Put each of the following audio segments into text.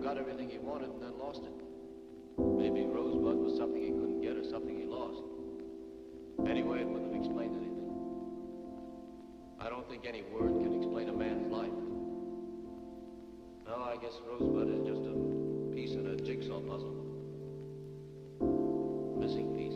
got everything he wanted and then lost it. Maybe Rosebud was something he couldn't get or something he lost. Anyway, it wouldn't have explained anything. I don't think any word can explain a man's life. No, I guess Rosebud is just a piece in a jigsaw puzzle. Missing piece.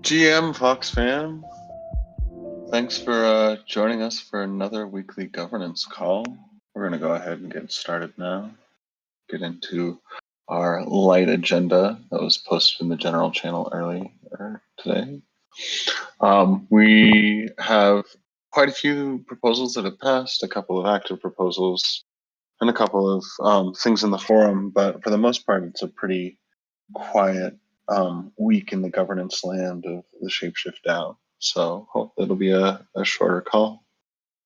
GM Fox fam, thanks for joining us for another weekly governance call. We're going to go ahead and get started now. Get into our light agenda that was posted in the general channel earlier today. We have quite a few proposals that have passed, a couple of active proposals, and a couple of things in the forum, but for the most part, it's a pretty quiet week in the governance land of the ShapeShift DAO. So hope it'll be a shorter call.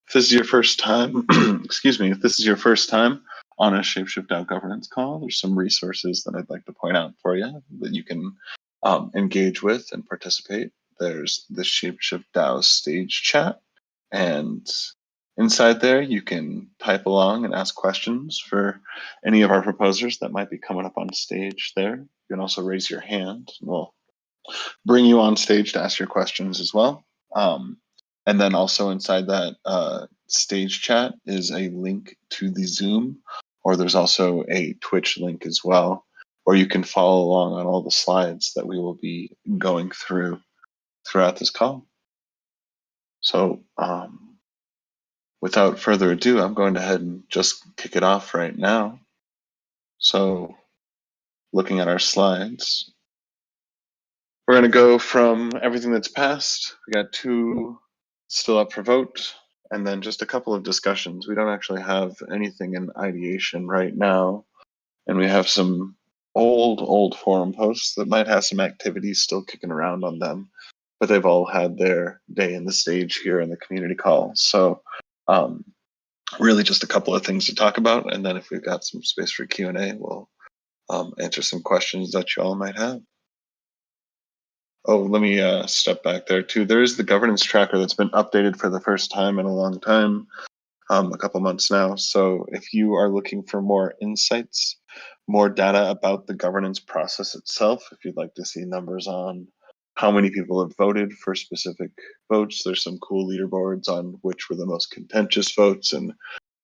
If this is your first time, excuse me, if this is your first time on a ShapeShift DAO governance call, there's some resources that I'd like to point out for you that you can engage with and participate. There's the ShapeShift DAO stage chat, and inside there you can type along and ask questions for any of our proposers that might be coming up on stage there. You can also raise your hand, and we'll bring you on stage to ask your questions as well. And then also inside that stage chat is a link to the Zoom, or there's also a Twitch link as well, where you can follow along on all the slides that we will be going through throughout this call. So without further ado, I'm going to head and just kick it off right now. So looking at our slides, we're going to go from everything that's passed. We got 2 still up for vote, and then just a couple of discussions. We don't actually have anything in ideation right now, and we have some old forum posts that might have some activities still kicking around on them, but they've all had their day in the stage here in the community call. So really just a couple of things to talk about, and then if we've got some space for Q&A, we'll answer some questions that you all might have. Oh, let me step back there too. There is the governance tracker that's been updated for the first time in a long time, a couple months now. So if you are looking for more insights, more data about the governance process itself, if you'd like to see numbers on how many people have voted for specific votes, there's some cool leaderboards on which were the most contentious votes and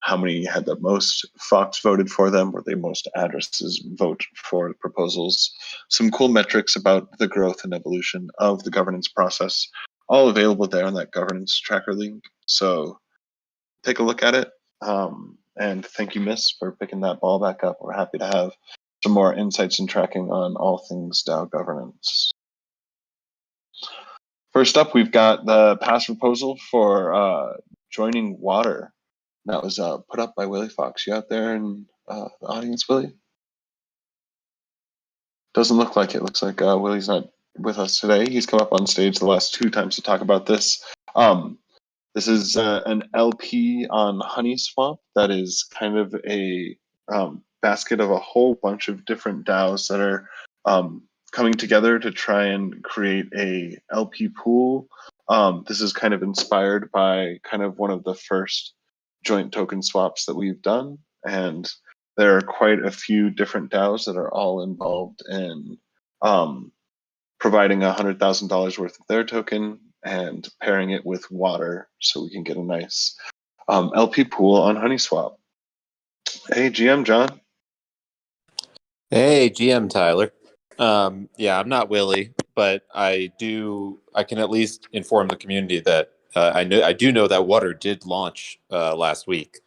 how many had the most Fox voted for them, or the most addresses vote for proposals. Some cool metrics about the growth and evolution of the governance process, all available there on that governance tracker link. So take a look at it. And thank you, Miss, for picking that ball back up. We're happy to have some more insights and tracking on all things DAO governance. First up, we've got the past proposal for joining Water. That was put up by Willie Fox. You out there in the audience, Willie? Doesn't look like it. Looks like Willie's not with us today. He's come up on stage the last 2 times to talk about this. This is an LP on HoneySwap that is kind of a basket of a whole bunch of different DAOs that are coming together to try and create a LP pool. This is kind of inspired by kind of one of the first joint token swaps that we've done, and there are quite a few different DAOs that are all involved in providing $100,000 worth of their token and pairing it with water so we can get a nice LP pool on HoneySwap. Hey, GM John. Hey, GM Tyler. Yeah, I'm not Willie, but I can at least inform the community that I do know that Water did launch last week.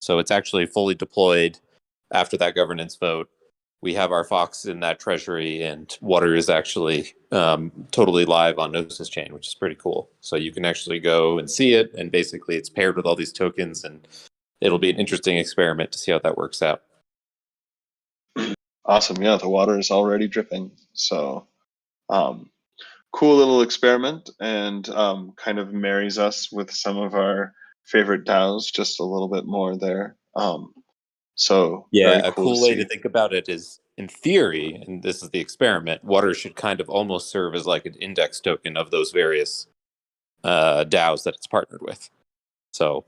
So it's actually fully deployed after that governance vote. We have our Fox in that treasury, and Water is actually totally live on Gnosis Chain, which is pretty cool. So you can actually go and see it, and basically it's paired with all these tokens, and it'll be an interesting experiment to see how that works out. Awesome. Yeah, the water is already dripping. So cool little experiment, and kind of marries us with some of our favorite DAOs just a little bit more there. So Yeah, very a cool cool to way see. to think about it is, in theory, and this is the experiment, Water should kind of almost serve as like an index token of those various DAOs that it's partnered with. So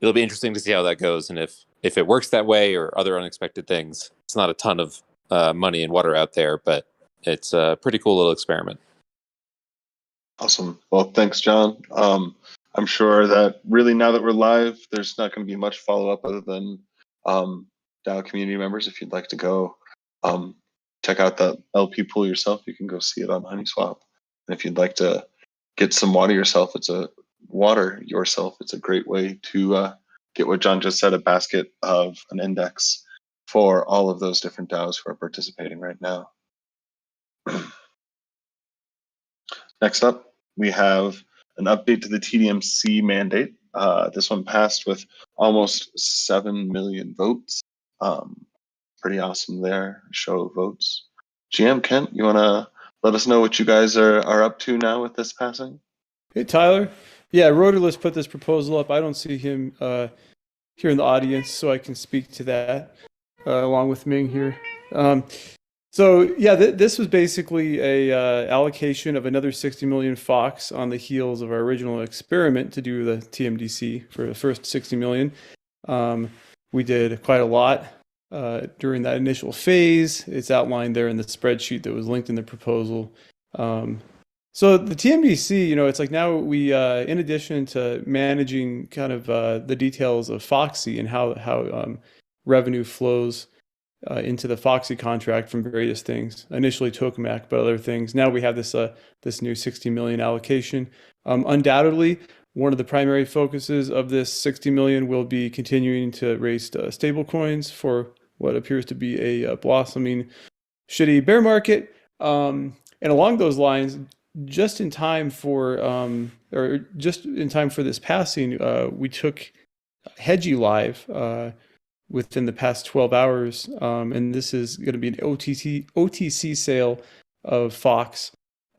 it'll be interesting to see how that goes, and if it works that way or other unexpected things. It's not a ton of money and Water out there, but it's a pretty cool little experiment. Awesome. Well, thanks, John. I'm sure that really now that we're live, there's not going to be much follow-up other than DAO community members. If you'd like to go check out the LP pool yourself, you can go see it on HoneySwap. And if you'd like to get some water yourself, it's a great way to get what John just said, a basket of an index for all of those different DAOs who are participating right now. Next up, we have an update to the TDMC mandate. This one passed with almost 7 million votes. Pretty awesome there, show of votes. GM Kent, you want to let us know what you guys are up to now with this passing? Hey, Tyler. Yeah, Rotorless put this proposal up. I don't see him here in the audience, so I can speak to that along with Ming here. So yeah, this was basically a allocation of another 60 million Fox on the heels of our original experiment to do the TMDC for the first 60 million. We did quite a lot during that initial phase. It's outlined there in the spreadsheet that was linked in the proposal. So the TMDC, it's like now we, in addition to managing kind of the details of Foxy and how revenue flows into the Foxy contract from various things, initially tokamak, but other things. Now we have this new 60 million allocation. Undoubtedly, one of the primary focuses of this 60 million will be continuing to raise stable coins for what appears to be a blossoming shitty bear market. And along those lines, just in time for this passing, we took Hedgie live within the past 12 hours, and this is going to be an OTC sale of Fox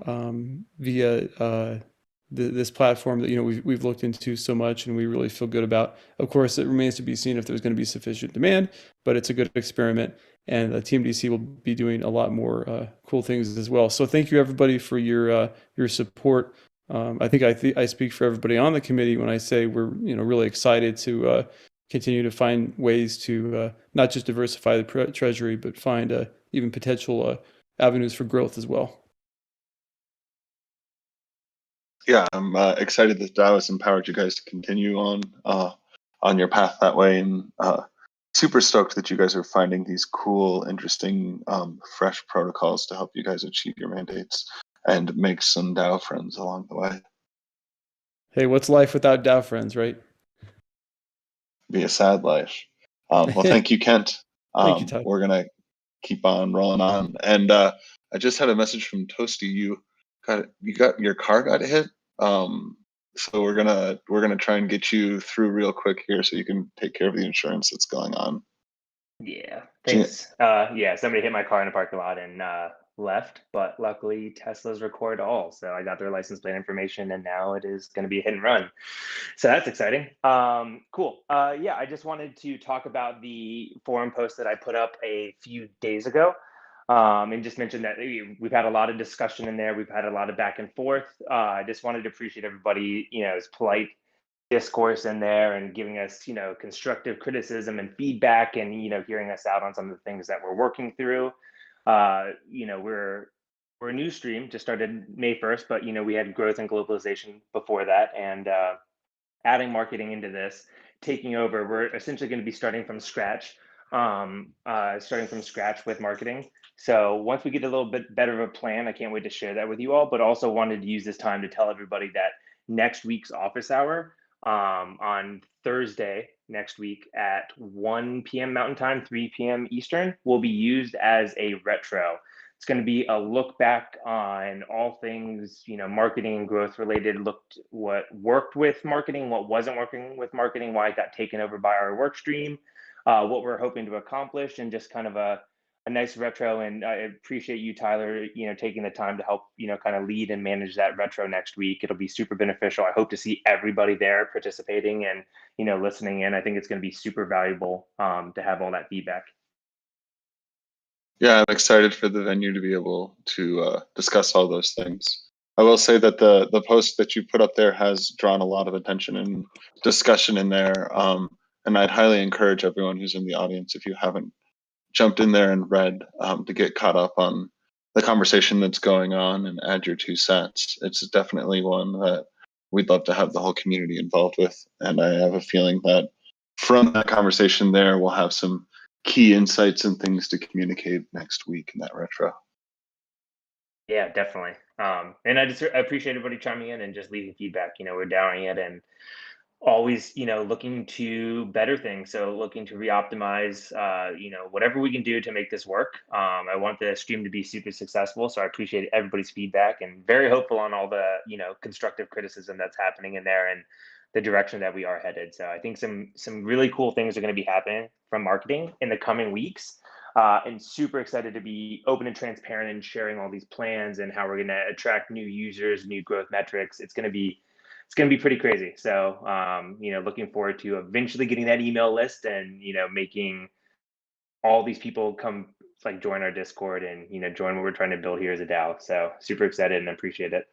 via this platform that we've looked into so much and we really feel good about. Of course, it remains to be seen if there's going to be sufficient demand, but it's a good experiment, and TMDC will be doing a lot more cool things as well. So thank you everybody for your support. I think I speak for everybody on the committee when I say we're really excited to continue to find ways to not just diversify the treasury, but find even potential avenues for growth as well. Yeah, I'm excited that DAO has empowered you guys to continue on your path that way, and super stoked that you guys are finding these cool, interesting, fresh protocols to help you guys achieve your mandates and make some DAO friends along the way. Hey, what's life without DAO friends, right? Be a sad life. Well, thank you, Kent. Thank you, Todd. We're gonna keep on rolling on, and I just had a message from Toasty. You got your car got hit. So we're gonna try and get you through real quick here, so you can take care of the insurance that's going on. Yeah, thanks. Yeah, somebody hit my car in a parking lot and left, but luckily Teslas record all. So I got their license plate information and now it is going to be a hit and run. So that's exciting. Cool. Yeah, I just wanted to talk about the forum post that I put up a few days ago. And just mention that we've had a lot of discussion in there. We've had a lot of back and forth. I just wanted to appreciate everybody, his polite discourse in there and giving us, constructive criticism and feedback and, hearing us out on some of the things that we're working through. We're a new stream, just started May 1st, but, we had growth and globalization before that. And adding marketing into this, taking over, we're essentially going to be starting from scratch with marketing. So once we get a little bit better of a plan, I can't wait to share that with you all, but also wanted to use this time to tell everybody that next week's office hour on Thursday next week at 1 p.m. Mountain Time, 3 p.m. Eastern will be used as a retro. It's going to be a look back on all things, marketing and growth related, what worked with marketing, what wasn't working with marketing, why it got taken over by our work stream, what we're hoping to accomplish, and just kind of a nice retro. And I appreciate you, Tyler, taking the time to help, kind of lead and manage that retro next week. It'll be super beneficial. I hope to see everybody there participating and, listening in. I think it's going to be super valuable to have all that feedback. Yeah, I'm excited for the venue to be able to discuss all those things. I will say that the post that you put up there has drawn a lot of attention and discussion in there. And I'd highly encourage everyone who's in the audience, if you haven't jumped in there and read, to get caught up on the conversation that's going on and add your 2 cents. It's definitely one that we'd love to have the whole community involved with. And I have a feeling that from that conversation there, we'll have some key insights and things to communicate next week in that retro. Yeah, definitely. And I appreciate everybody chiming in and just leaving feedback. We're downloading it and always, looking to better things. So looking to re-optimize, whatever we can do to make this work. I want the stream to be super successful. So I appreciate everybody's feedback and very hopeful on all the, constructive criticism that's happening in there and the direction that we are headed. So I think some really cool things are going to be happening from marketing in the coming weeks. And super excited to be open and transparent and sharing all these plans and how we're going to attract new users, new growth metrics. It's going to be pretty crazy. So, looking forward to eventually getting that email list and, making all these people come join our Discord and, join what we're trying to build here as a DAO. So super excited and appreciate it.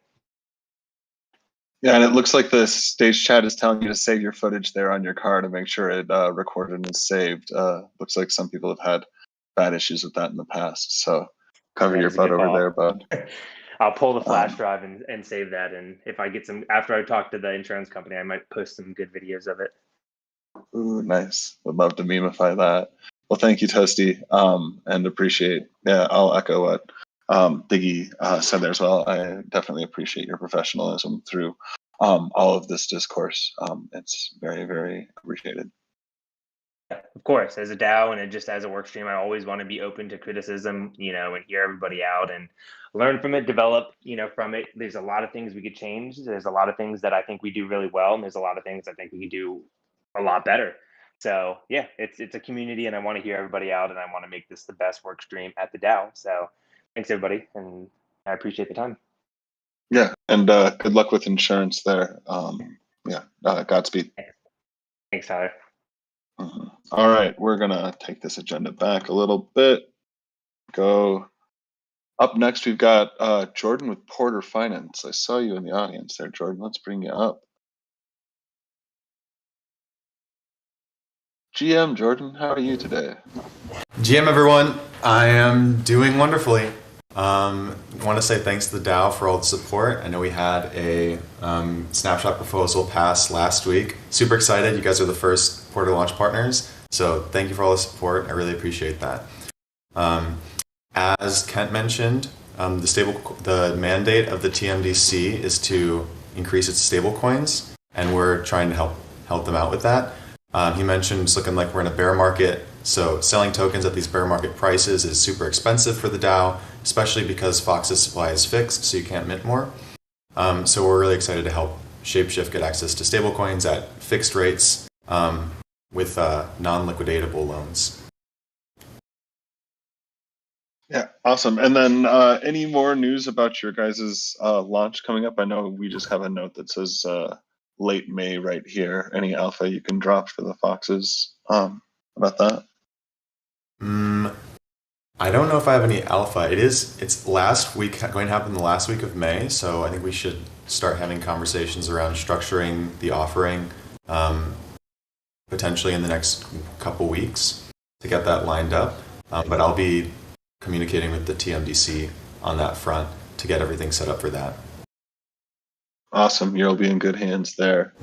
Yeah, and it looks like the stage chat is telling you to save your footage there on your car to make sure it recorded and is saved. Looks like some people have had bad issues with that in the past. So cover your butt over there, bud. I'll pull the flash drive and save that. And if I get after I talk to the insurance company, I might post some good videos of it. Ooh, nice. Would love to memify that. Well, thank you, Toasty, and appreciate. Yeah, I'll echo what Diggy said there as well. I definitely appreciate your professionalism through all of this discourse. It's very, very appreciated. Of course, as a DAO and just as a work stream, I always want to be open to criticism, and hear everybody out and learn from it, develop, from it. There's a lot of things we could change. There's a lot of things that I think we do really well, and there's a lot of things I think we could do a lot better. So yeah, it's a community, and I want to hear everybody out, and I want to make this the best work stream at the DAO. So thanks everybody, and I appreciate the time. Yeah, and good luck with insurance there. Godspeed. Thanks, Tyler. All right, we're gonna take this agenda back a little bit. Go up next. We've got Jordan with Porter Finance. I saw you in the audience there, Jordan. Let's bring you up. GM Jordan, how are you today? GM everyone, I am doing wonderfully. I want to say thanks to the DAO for all the support. I know we had a snapshot proposal pass last week. Super excited. You guys are the first Porter launch partners. So thank you for all the support. I really appreciate that. As Kent mentioned, the mandate of the TMDC is to increase its stable coins, and we're trying to help them out with that. He mentioned it's looking like we're in a bear market. So selling tokens at these bear market prices is super expensive for the DAO, especially because Fox's supply is fixed, so you can't mint more. So we're really excited to help ShapeShift get access to stablecoins at fixed rates with non-liquidatable loans. Yeah, awesome. And then any more news about your guys' launch coming up? I know we just have a note that says late May right here. Any alpha you can drop for the Foxes about that? I don't know if I have any alpha. It's last week, going to happen the last week of May, so I think we should start having conversations around structuring the offering potentially in the next couple weeks to get that lined up. But I'll be communicating with the TMDC on that front to get everything set up for that. Awesome. You'll be in good hands there.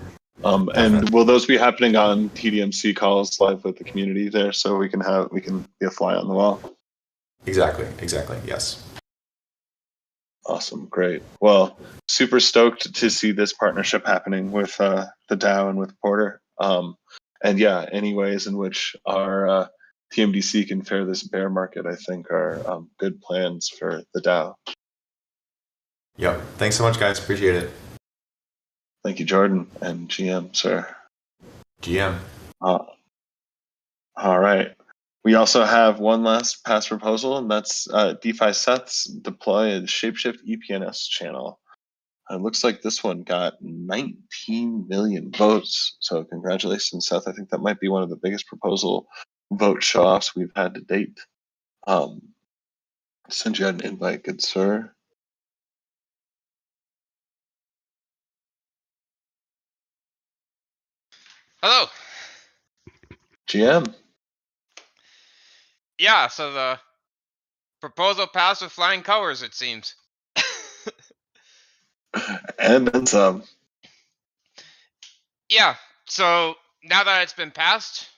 And will those be happening on TDMC calls live with the community there, so we can be a fly on the wall? Exactly. Yes. Awesome. Great. Well, super stoked to see this partnership happening with the DAO and with Porter. And yeah, any ways in which our TMDC can fare this bear market, I think, are good plans for the DAO. Yep. Thanks so much, guys. Appreciate it. Thank you, Jordan and GM, sir. GM. All right. We also have one last pass proposal, and that's DeFi Seth's deploy a ShapeShift EPNS channel. It looks like this one got 19 million votes. So congratulations, Seth. I think that might be one of the biggest proposal vote show-offs we've had to date. Send you an invite, good sir. Hello. GM. Yeah, so the proposal passed with flying colors, it seems. And then some. Yeah, so now that it's been passed,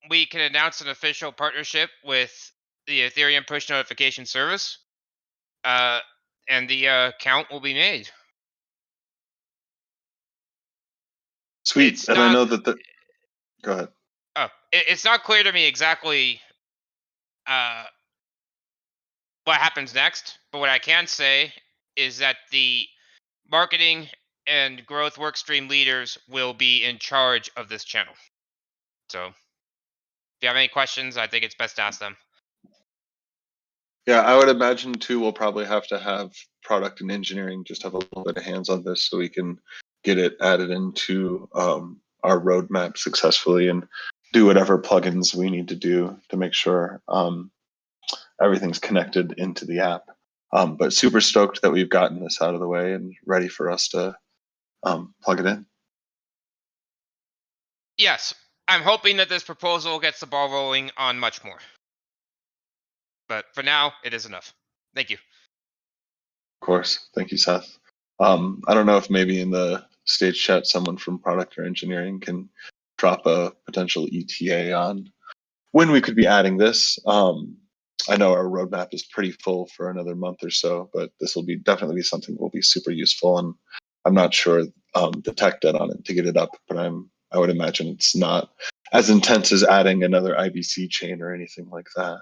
we can announce an official partnership with the Ethereum push notification service, and the count will be made. Sweet. It's and not, I know that go ahead. Oh, it's not clear to me exactly what happens next, but what I can say is that the marketing and growth workstream leaders will be in charge of this channel. So if you have any questions, I think it's best to ask them. Yeah, I would imagine too, we'll probably have to have product and engineering just have a little bit of hands on this so we can get it added into our roadmap successfully and do whatever plugins we need to do to make sure everything's connected into the app. But super stoked that we've gotten this out of the way and ready for us to plug it in. Yes, I'm hoping that this proposal gets the ball rolling on much more. But for now, it is enough. Thank you. Of course. Thank you, Seth. I don't know if maybe in the stage chat someone from product or engineering can drop a potential ETA on when we could be adding this. I know our roadmap is pretty full for another month or so, but this will be definitely be something that will be super useful. And I'm not sure the tech debt on it to get it up, but I would imagine it's not as intense as adding another IBC chain or anything like that.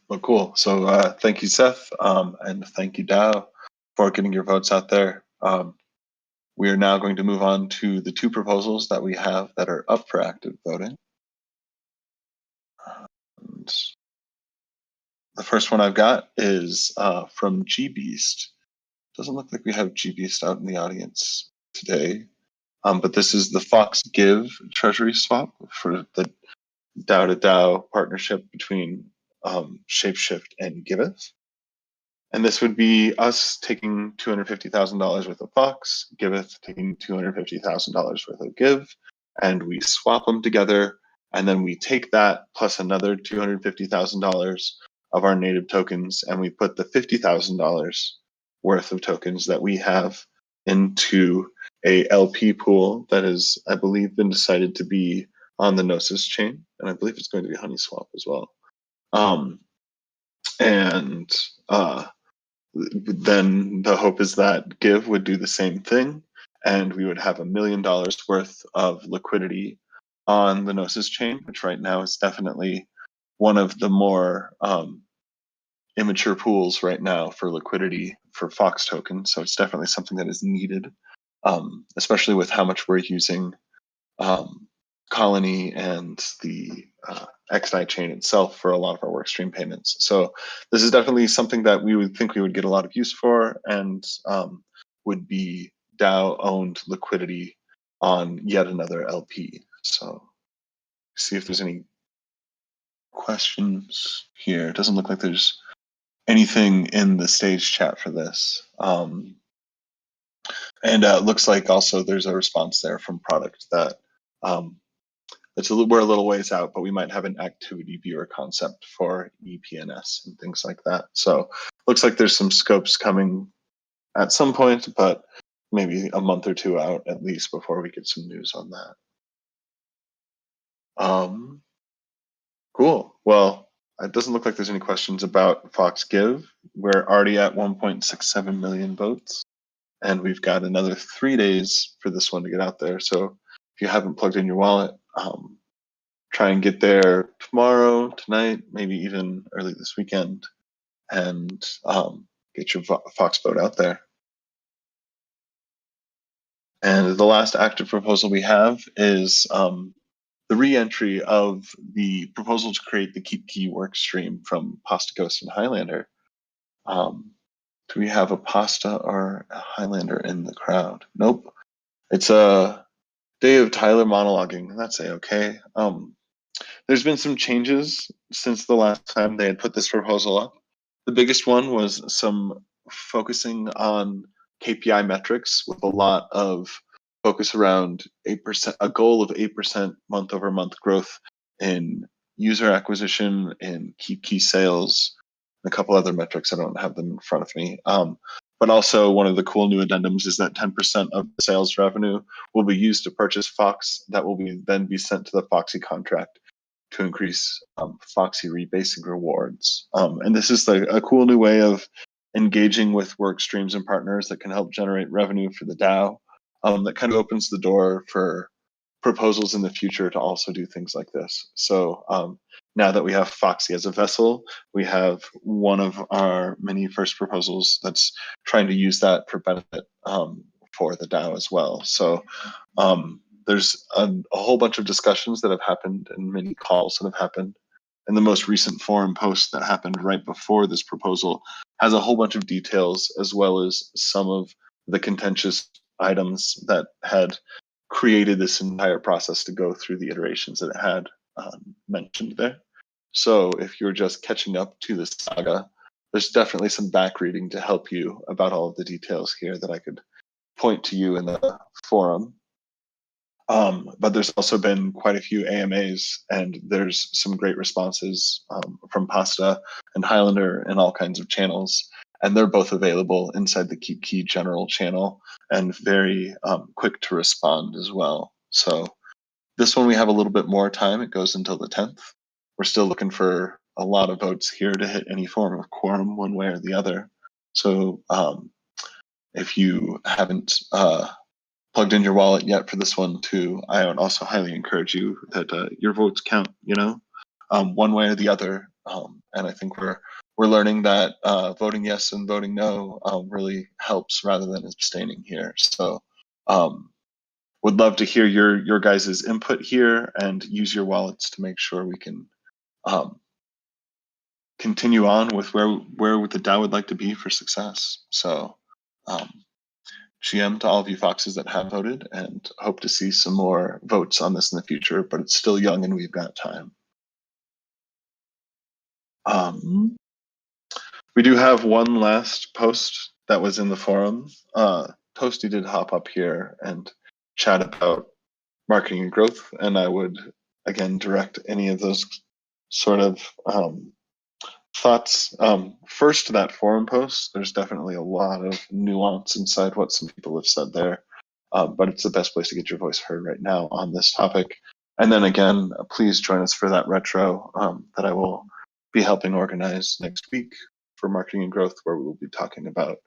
But cool. So thank you, Seth, and thank you, DAO, for getting your votes out there. We are now going to move on to the two proposals that we have that are up for active voting. And the first one I've got is from GBeast. Doesn't look like we have GBeast out in the audience today, but this is the Fox Give treasury swap for the DAO to DAO partnership between ShapeShift and Giveth. And this would be us taking $250,000 worth of Fox, Giveth taking $250,000 worth of Give, and we swap them together. And then we take that plus another $250,000 of our native tokens, and we put the $50,000 worth of tokens that we have into a LP pool that is, I believe, been decided to be on the Gnosis chain, and I believe it's going to be HoneySwap as well. Then the hope is that Give would do the same thing, and we would have $1 million worth of liquidity on the Gnosis chain, which right now is definitely one of the more immature pools right now for liquidity for Fox token. So it's definitely something that is needed, especially with how much we're using Colony and the XNI chain itself for a lot of our workstream payments. So this is definitely something that we would think we would get a lot of use for, and would be DAO owned liquidity on yet another LP. So see if there's any questions here. It doesn't look like there's anything in the stage chat for this. And it looks like also there's a response there from product that we're a little ways out, but we might have an activity viewer concept for EPNS and things like that. So looks like there's some scopes coming at some point, but maybe a month or two out at least before we get some news on that. Cool. Well, it doesn't look like there's any questions about Fox Give. We're already at 1.67 million votes, and we've got another 3 days for this one to get out there. So if you haven't plugged in your wallet, try and get there tomorrow, tonight, maybe even early this weekend, and get your Fox vote out there. And the last active proposal we have is the re-entry of the proposal to create the Keep Key work stream from Pasta Ghost and Highlander. Do we have a Pasta or a Highlander in the crowd? Nope. It's a day of Tyler monologuing. That's okay. There's been some changes since the last time they had put this proposal up. The biggest one was some focusing on KPI metrics with a lot of focus around 8%, a goal of 8% month over month growth in user acquisition, in Keep Key sales, and a couple other metrics. I don't have them in front of me. But also one of the cool new addendums is that 10% of the sales revenue will be used to purchase Fox that will then be sent to the Foxy contract to increase Foxy rebasing rewards. And this is a cool new way of engaging with work streams and partners that can help generate revenue for the DAO. That kind of opens the door for proposals in the future to also do things like this. So now that we have Foxy as a vessel, we have one of our many first proposals that's trying to use that for benefit for the DAO as well. So there's a whole bunch of discussions that have happened and many calls that have happened. And the most recent forum post that happened right before this proposal has a whole bunch of details, as well as some of the contentious items that had created this entire process to go through the iterations that it had mentioned there. So if you're just catching up to this saga, there's definitely some back reading to help you about all of the details here that I could point to you in the forum. But there's also been quite a few AMAs, and there's some great responses from Pasta and Highlander and all kinds of channels. And they're both available inside the Keep Key general channel and very quick to respond as well. So this one we have a little bit more time. It goes until the 10th. We're still looking for a lot of votes here to hit any form of quorum one way or the other. So if you haven't plugged in your wallet yet for this one too, I would also highly encourage you that your votes count, one way or the other. And I think we're learning that voting yes and voting no really helps rather than abstaining here. So would love to hear your guys' input here and use your wallets to make sure we can continue on with where the DAO would like to be for success. So GM to all of you Foxes that have voted, and hope to see some more votes on this in the future, but it's still young and we've got time. We do have one last post that was in the forum. Toasty did hop up here and chat about marketing and growth, and I would again direct any of those sort of thoughts first to that forum post. There's definitely a lot of nuance inside what some people have said there, but it's the best place to get your voice heard right now on this topic. And then again, please join us for that retro that I will be helping organize next week for marketing and growth, where we will be talking about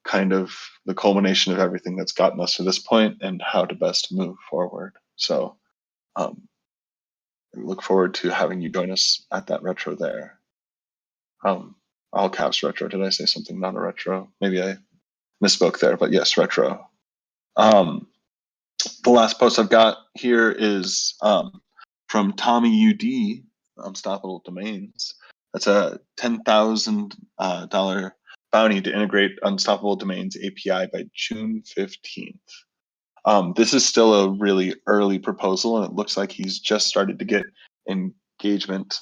kind of the culmination of everything that's gotten us to this point and how to best move forward. So I look forward to having you join us at that retro there. all caps retro. Did I say something not a retro? Maybe I misspoke there, but yes, retro. The last post I've got here is from Tommy UD, Unstoppable Domains. That's a $10,000 bounty to integrate Unstoppable Domains API by June 15th. This is still a really early proposal, and it looks like he's just started to get engagement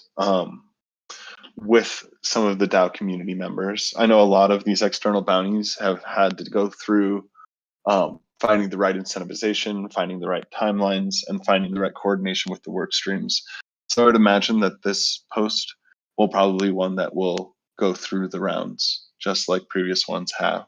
with some of the DAO community members. I know a lot of these external bounties have had to go through finding the right incentivization, finding the right timelines, and finding the right coordination with the work streams. So I would imagine that this post will probably be one that will go through the rounds, just like previous ones have.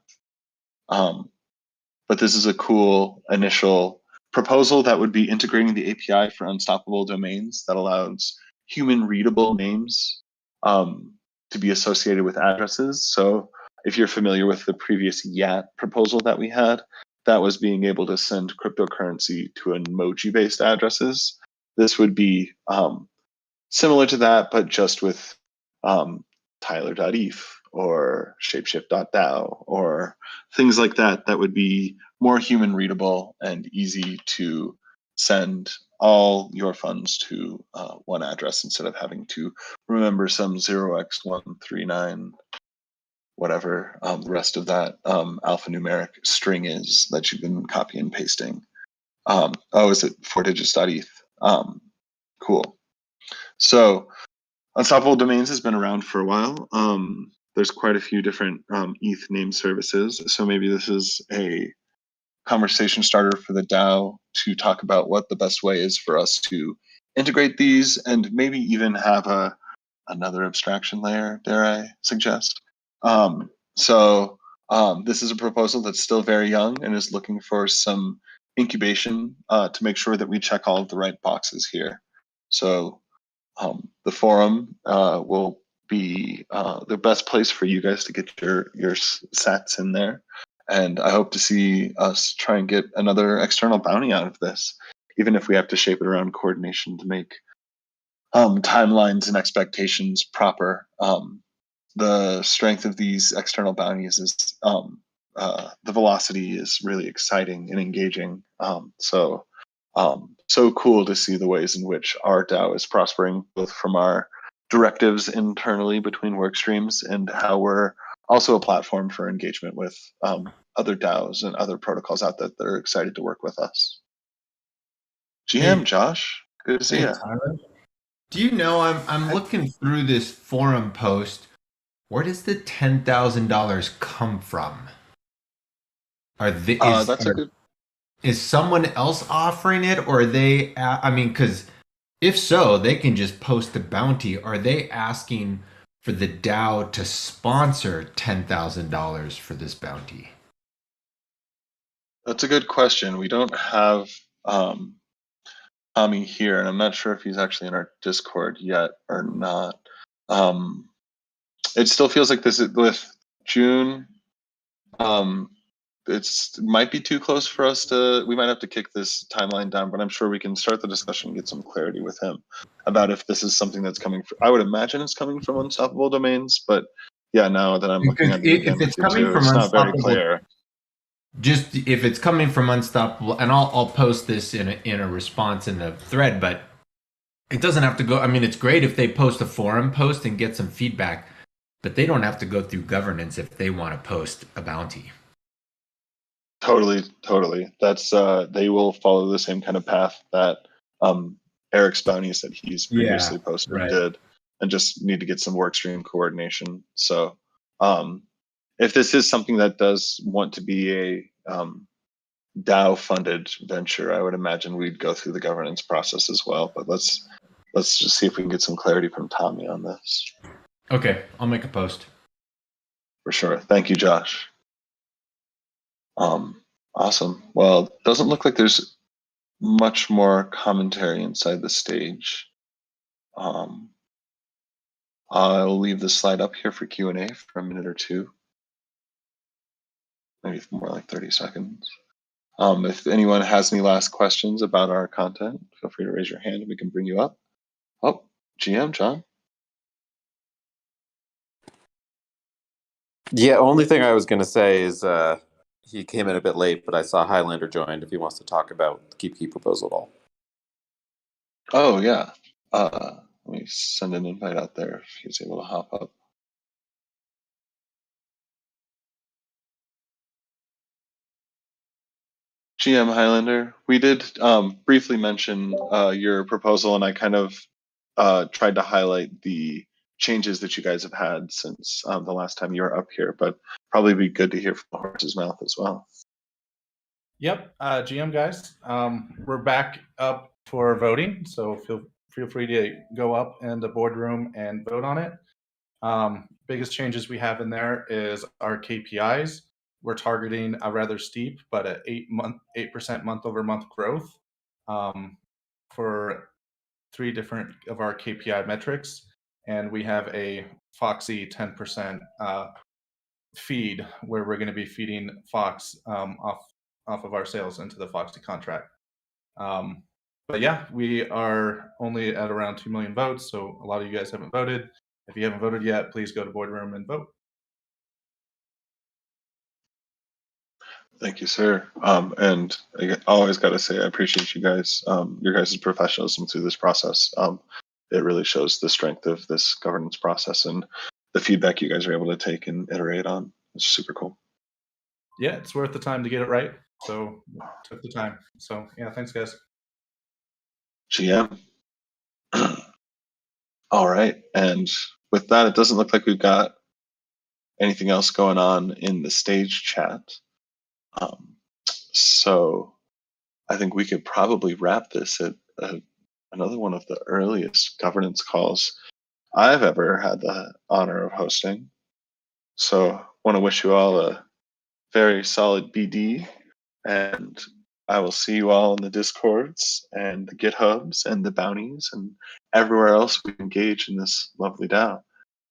But this is a cool initial proposal that would be integrating the API for Unstoppable Domains that allows human readable names to be associated with addresses. So if you're familiar with the previous YAT proposal that we had, that was being able to send cryptocurrency to emoji-based addresses. This would be similar to that, but just with Tyler.eth or ShapeShift.DAO or things like that, that would be more human readable and easy to send all your funds to one address instead of having to remember some 0x139 whatever the rest of that alphanumeric string is that you've been copy and pasting. Is it 4digits.eth? Cool. So Unstoppable Domains has been around for a while. There's quite a few different ETH name services. So maybe this is a conversation starter for the DAO to talk about what the best way is for us to integrate these and maybe even have another abstraction layer, dare I suggest. This is a proposal that's still very young and is looking for some incubation to make sure that we check all of the right boxes here. So the forum will be the best place for you guys to get your sats in there. And I hope to see us try and get another external bounty out of this, even if we have to shape it around coordination to make timelines and expectations proper. The strength of these external bounties is the velocity is really exciting and engaging. So cool to see the ways in which our DAO is prospering, both from our directives internally between work streams and how we're also a platform for engagement with other DAOs and other protocols out there that are excited to work with us. GM, Hey, Josh, good to see hey, you. Tyler. Do you know I'm looking through this forum post. Where does the $10,000 come from? Is someone else offering it, or are they? Because if so, they can just post a bounty. Are they asking for the DAO to sponsor $10,000 for this bounty? That's a good question. We don't have Tommy here, and I'm not sure if he's actually in our Discord yet or not. It still feels like this is with June. It might be too close for us to. We might have to kick this timeline down, but I'm sure we can start the discussion and get some clarity with him about if this is something that's coming. I would imagine it's coming from Unstoppable Domains, but yeah, now that I'm looking at it again, If it's coming from it's not very Unstoppable, clear. just if it's coming from Unstoppable, and I'll post this in a response in the thread, but it doesn't have to go. I mean, it's great if they post a forum post and get some feedback, but they don't have to go through governance if they want to post a bounty. Totally. That's they will follow the same kind of path that Eric's bounties that he's previously posted did, and just need to get some work stream coordination. So if this is something that does want to be a DAO funded venture, I would imagine we'd go through the governance process as well. But let's just see if we can get some clarity from Tommy on this. Okay, I'll make a post. For sure. Thank you, Josh. Awesome. Well, it doesn't look like there's much more commentary inside the stage. I'll leave the slide up here for Q&A for a minute or two, maybe more like 30 seconds. If anyone has any last questions about our content, feel free to raise your hand and we can bring you up. Oh, GM, John. Yeah, only thing I was going to say is he came in a bit late, but I saw Highlander joined if he wants to talk about the Keep Key proposal at all. Oh, yeah. Let me send an invite out there if he's able to hop up. GM Highlander, we did briefly mention your proposal, and I kind of tried to highlight the changes that you guys have had since the last time you were up here, but probably be good to hear from the horse's mouth as well. Yep, GM guys, we're back up for voting, so feel free to go up in the boardroom and vote on it. Biggest changes we have in there is our KPIs. We're targeting a rather steep, but an 8% month-over-month growth for 3 different of our KPI metrics, and we have a Foxy 10% feed where we're going to be feeding Fox off of our sales into the Foxy contract. But yeah, we are only at around 2 million votes, so a lot of you guys haven't voted. If you haven't voted yet, please go to boardroom and vote. Thank you, sir. And I always got to say, I appreciate you guys, your guys' professionalism through this process. It really shows the strength of this governance process and the feedback you guys are able to take and iterate on. It's super cool. Yeah, it's worth the time to get it right. So took the time. So yeah, thanks guys. GM. All right. And with that, it doesn't look like we've got anything else going on in the stage chat. So I think we could probably wrap this at another one of the earliest governance calls I've ever had the honor of hosting. So want to wish you all a very solid BD, and I will see you all in the Discords and the GitHubs and the bounties and everywhere else we engage in this lovely DAO.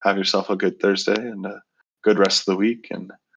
Have yourself a good Thursday and a good rest of the week, and